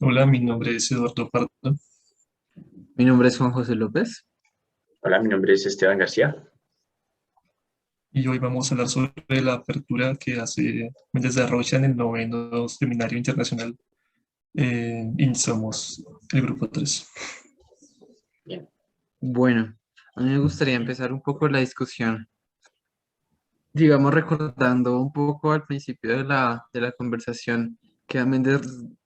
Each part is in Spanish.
Hola, mi nombre es Eduardo Pardo Mi nombre es Juan José López. Hola, mi nombre es Esteban García. y hoy vamos a hablar sobre la apertura que hace Méndez de Rocha en el noveno Seminario Internacional y somos el grupo 3. Bien. Bueno, a mí me gustaría empezar un poco la discusión, digamos, recordando un poco al principio de la conversación que a Méndez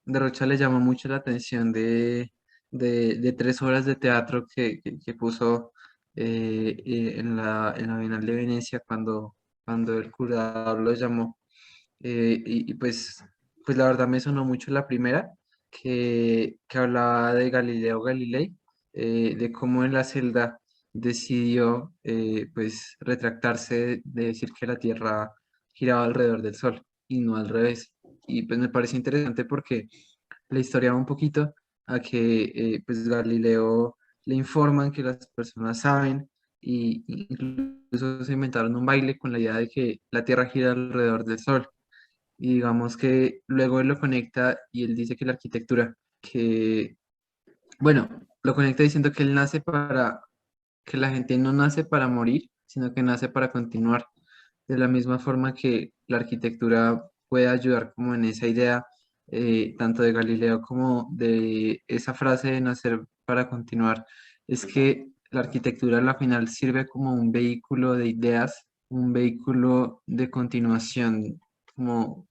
de Rocha le llamó mucho la atención de 3 obras de teatro que puso en la Bienal de Venecia cuando el curador lo llamó. Pues la verdad me sonó mucho la primera, que hablaba de Galileo Galilei, de cómo en la celda decidió pues retractarse de decir que la Tierra giraba alrededor del Sol y no al revés. Y pues me parece interesante porque la historia va un poquito a que pues Galileo le informan que las personas saben y incluso se inventaron un baile con la idea de que la Tierra gira alrededor del Sol. Y digamos que luego él lo conecta y él dice que la arquitectura, bueno, lo conecta diciendo que él nace que la gente no nace para morir, sino que nace para continuar. De la misma forma que la arquitectura puede ayudar como en esa idea, tanto de Galileo como de esa frase de nacer para continuar, es que la arquitectura a la final sirve como un vehículo de ideas, un vehículo de continuación, como,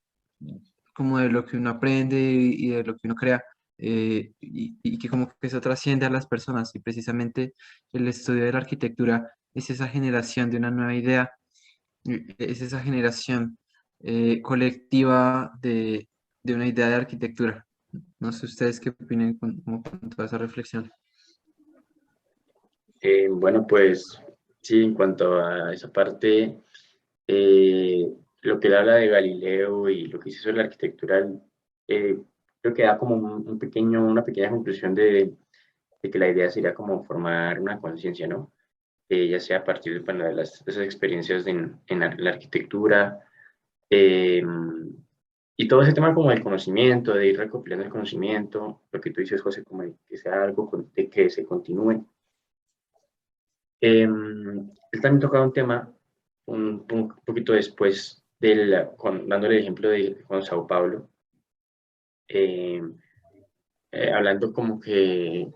como de lo que uno aprende y de lo que uno crea. Y que como que eso trasciende a las personas y precisamente el estudio de la arquitectura es esa generación de una nueva idea, es esa generación colectiva de una idea de arquitectura. No sé ustedes qué opinan con toda esa reflexión. Bueno, pues sí, en cuanto a esa parte, lo que él habla de Galileo y lo que hizo sobre la arquitectura, eh, creo que da como una pequeña conclusión de que la idea sería como formar una conciencia, ¿no? Ya sea a partir de, bueno, de esas experiencias en la arquitectura, eh, y todo ese tema como del conocimiento, de ir recopilando el conocimiento, lo que tú dices, José, como de que sea algo de que se continúe. Él también tocaba un tema un poquito después, dándole el ejemplo con Sao Paulo, eh, hablando como que,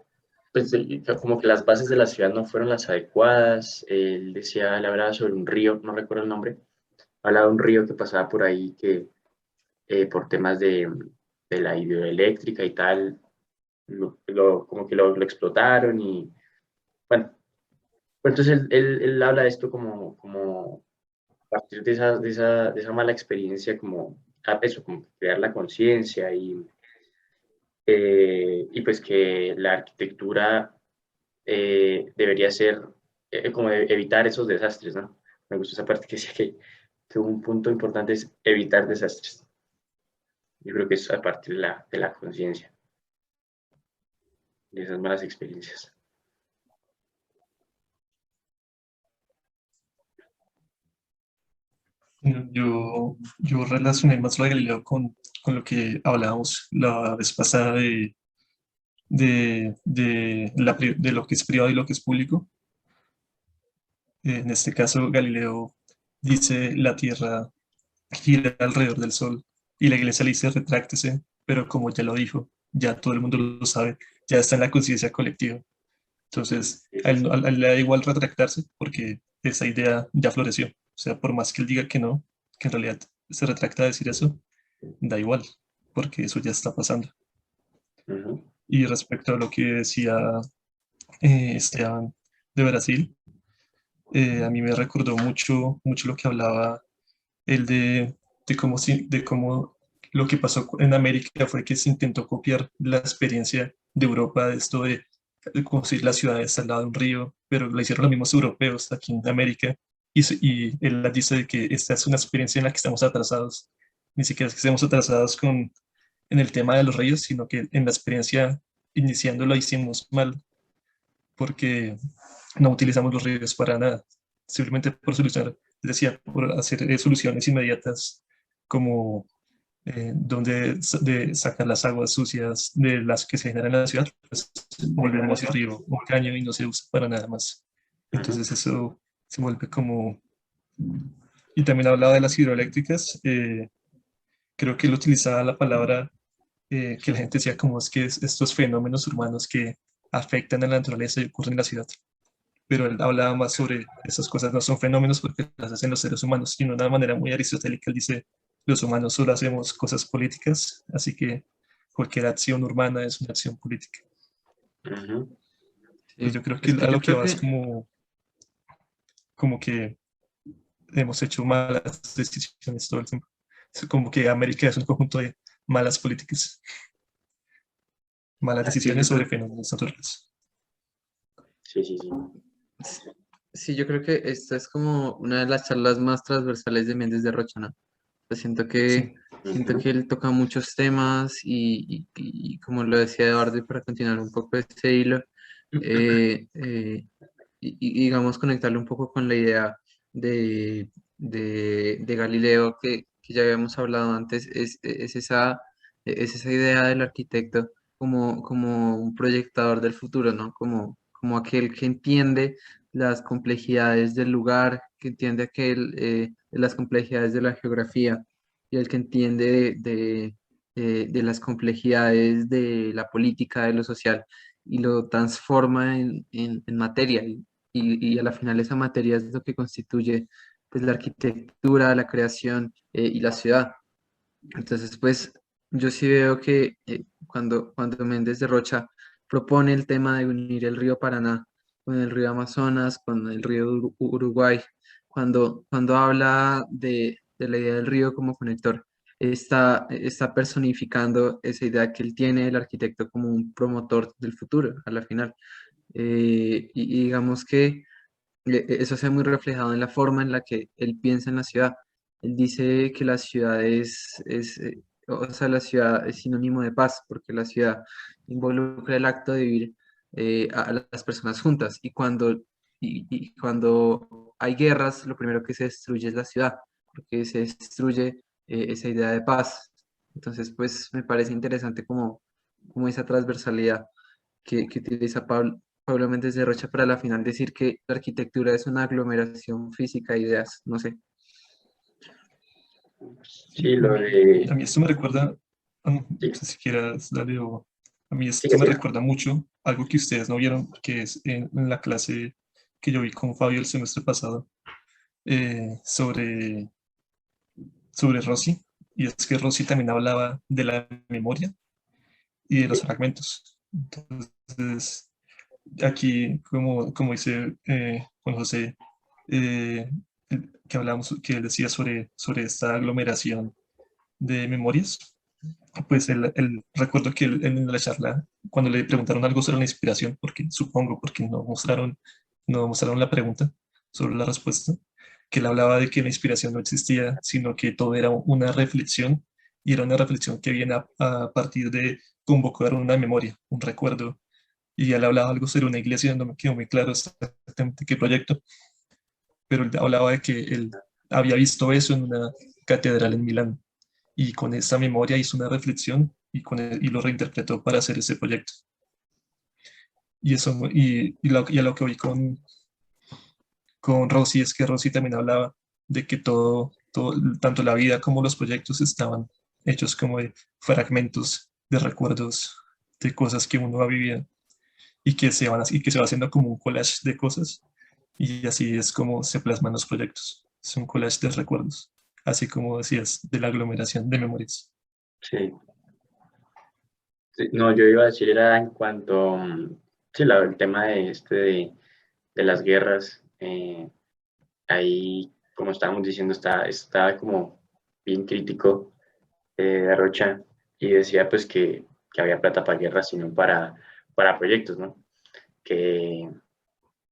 pues, como que las bases de la ciudad no fueron las adecuadas. Él decía, él hablaba sobre un río, no recuerdo el nombre, hablaba de un río que pasaba por ahí que por temas de la hidroeléctrica y tal, como que lo explotaron y bueno, pues entonces él habla de esto como a partir de esa mala experiencia, como eso, como crear la conciencia y pues que la arquitectura debería ser como evitar esos desastres, ¿no? Me gusta esa parte que decía que un punto importante es evitar desastres. Yo creo que es a partir de la conciencia, de esas malas experiencias. Yo relacioné más lo de Galileo con lo que hablábamos la vez pasada de lo que es privado y lo que es público. En este caso, Galileo dice la Tierra gira alrededor del Sol y la iglesia le dice retráctese, pero como ya lo dijo, ya todo el mundo lo sabe, ya está en la conciencia colectiva. Entonces, Sí, a sí, él, sí. a él le da igual retractarse porque esa idea ya floreció. O sea, por más que él diga que no, que en realidad se retracta de decir eso, da igual, porque eso ya está pasando. Ujú. Y respecto a lo que decía Esteban de Brasil, a mí me recordó mucho lo que hablaba él de cómo lo que pasó en América fue que se intentó copiar la experiencia de Europa, de esto de construir las ciudades al lado de un río, pero lo hicieron los mismos europeos aquí en América. Y él dice de que esta es una experiencia en la que estamos atrasados. Ni siquiera es que estemos atrasados en el tema de los ríos, sino que en la experiencia iniciando lo hicimos mal, porque no utilizamos los ríos para nada, simplemente por solucionar, decía, por hacer soluciones inmediatas como donde sacar las aguas sucias de las que se generan en la ciudad, pues volvemos el río un caño y no se usa para nada más. Ujú. Entonces eso se vuelve como... Y también hablaba de las hidroeléctricas, creo que él utilizaba la palabra que la gente decía como es que estos fenómenos urbanos que afectan a la naturaleza y ocurren en la ciudad. Pero él hablaba más sobre esas cosas, no son fenómenos porque las hacen los seres humanos, sino de una manera muy aristotélica. Él dice, los humanos solo hacemos cosas políticas, así que cualquier acción urbana es una acción política. Ujú. Y Sí, yo creo que es que a yo lo que creo vas que como que hemos hecho malas decisiones todo el tiempo. Es como que América es un conjunto de malas políticas, malas Sí, decisiones yo sobre creo, fenómenos naturales. sí, sí, sí. sí, yo creo que esta es como una de las charlas más transversales de Méndez de Rocha, ¿no? Sea, siento Sí, que Ujú. él toca muchos temas y como lo decía Eduardo, y para continuar un poco este hilo, eh, eh, y digamos conectarlo un poco con la idea de, de Galileo que ya habíamos hablado antes, es esa idea del arquitecto como, como un proyectador del futuro, ¿no? Como, como aquel que entiende las complejidades del lugar, que entiende las complejidades de la geografía y el que entiende de las complejidades de la política, de lo social y lo transforma en materia y a la final esa materia es lo que constituye pues la arquitectura, la creación y la ciudad. Entonces pues yo sí veo que cuando Méndez de Rocha propone el tema de unir el río Paraná con el río Amazonas, con el río Uruguay, cuando habla de la idea del río como conector, está personificando esa idea que él tiene, el arquitecto, como un promotor del futuro, a la final. Y digamos que eso se ve muy reflejado en la forma en la que él piensa en la ciudad. Él dice que la ciudad o sea, la ciudad es sinónimo de paz, porque la ciudad involucra el acto de vivir a las personas juntas. Y cuando hay guerras, lo primero que se destruye es la ciudad, porque se destruye esa idea de paz. Entonces, pues me parece interesante como, como esa transversalidad que utiliza Pablo Méndez de Rocha para la final decir que la arquitectura es una aglomeración física de ideas, no sé. Sí, a lo mí, de... a mí esto me recuerda, no Sí, sé si quieras, dale, a mí sigue, esto me sigue. recuerda mucho algo que ustedes no vieron, que es en la clase que yo vi con Fabio el semestre pasado, sobre, sobre Rossi, y es que Rossi también hablaba de la memoria y de los fragmentos. Entonces, aquí, como dice Juan José, eh, que hablamos, que él decía sobre esta aglomeración de memorias, pues recuerdo que en la charla, cuando le preguntaron algo sobre la inspiración, porque supongo, porque no mostraron la pregunta sobre la respuesta, que él hablaba de que la inspiración no existía, sino que todo era una reflexión, y era una reflexión que viene a partir de convocar una memoria, un recuerdo, y él hablaba algo sobre una iglesia, no me quedó muy claro exactamente qué proyecto, pero él hablaba de que él había visto eso en una catedral en Milán, y con esa memoria hizo una reflexión y lo reinterpretó para hacer ese proyecto. Y a lo que oí con Rossi es que Rossi también hablaba de que todo, tanto la vida como los proyectos estaban hechos como de fragmentos de recuerdos, de cosas que uno ha vivido y que se va haciendo como un collage de cosas, y así es como se plasman los proyectos. Es un collage de recuerdos, así como decías, de la aglomeración de memorias. Sí. Sí, no, yo iba a decir era en cuanto, sí, el tema de de las guerras, ahí, como estábamos diciendo, está como bien crítico de Rocha y decía pues que había plata para guerras, sino para proyectos, ¿no? Que,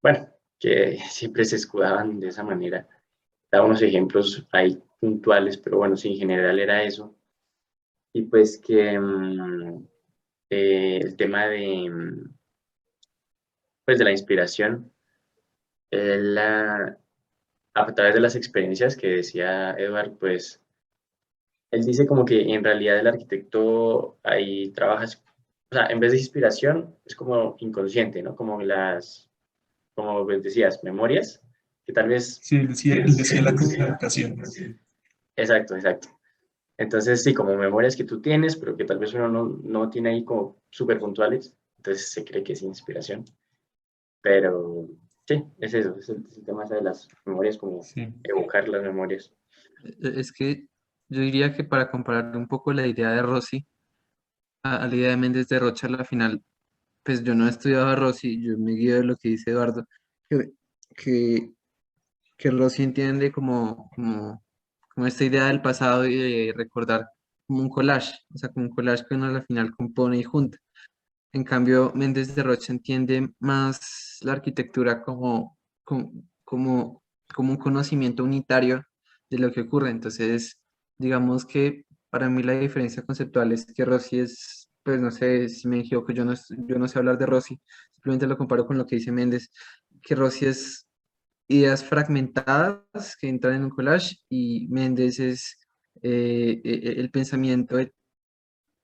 bueno, que siempre se escudaban de esa manera. Daba unos ejemplos ahí puntuales, pero bueno, sí, en general era eso. Y pues que el tema pues, de la inspiración, la, a través de las experiencias que decía Edward, pues él dice como que en realidad el arquitecto ahí trabaja, o sea, en vez de inspiración, es como inconsciente, ¿no? Como decías, memorias, que tal vez... Sí, él decía la comunicación. Exacto, exacto. Entonces, sí, como memorias que tú tienes, pero que tal vez uno no tiene ahí como súper puntuales, entonces se cree que es inspiración. Pero sí, es eso, es el tema ese de las memorias, como Sí, evocar las memorias. Es que yo diría que para comparar un poco la idea de Rossi a la idea de Méndez de Rocha, a la final, pues yo no he estudiado a Rossi, yo me guío de lo que dice Eduardo, que, que, que Rossi entiende como esta idea del pasado y de recordar como un collage, o sea, como un collage que uno a la final compone y junta. En cambio, Méndez de Rocha entiende más la arquitectura como, como, como un conocimiento unitario de lo que ocurre. Entonces, digamos que para mí la diferencia conceptual es que Rossi es, pues no sé si me equivoco, yo no sé hablar de Rossi, simplemente lo comparo con lo que dice Méndez, que Rossi es ideas fragmentadas que entran en un collage y Méndez es el pensamiento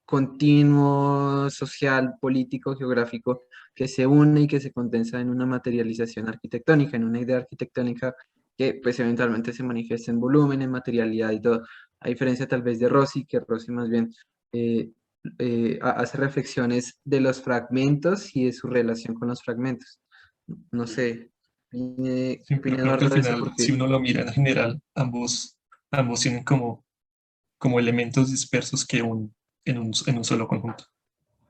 continuo, social, político, geográfico, que se une y que se condensa en una materialización arquitectónica, en una idea arquitectónica que pues eventualmente se manifiesta en volumen, en materialidad y todo. A diferencia tal vez de Rossi, que Rossi más bien eh, hace reflexiones de los fragmentos y de su relación con los fragmentos. No sé, sí, ¿qué pero opina creo que al Eduardo de eso? final, si Porque uno lo mira en general, ambos tienen como elementos dispersos que en un solo conjunto,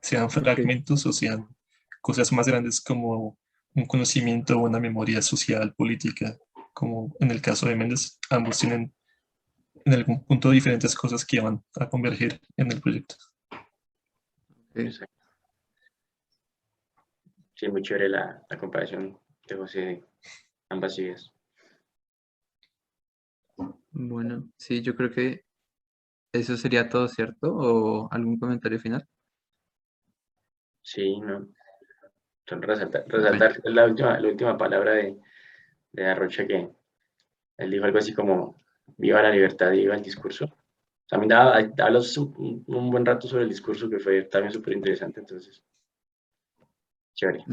sean ok, fragmentos o sean cosas más grandes como un conocimiento o una memoria social, política, como en el caso de Méndez, ambos tienen en algún punto diferentes cosas que van a converger en el proyecto. ok. Exacto. Sí, muy chévere la comparación de José de ambas ideas. Bueno, sí, yo creo que eso sería todo, ¿cierto? ¿O algún comentario final? Sí, ¿no? Son resaltar, Bueno, resaltar la última palabra de Arrocha que él dijo algo así como, viva la libertad y viva el discurso. También hablas un buen rato sobre el discurso que fue también súper interesante, entonces, chévere.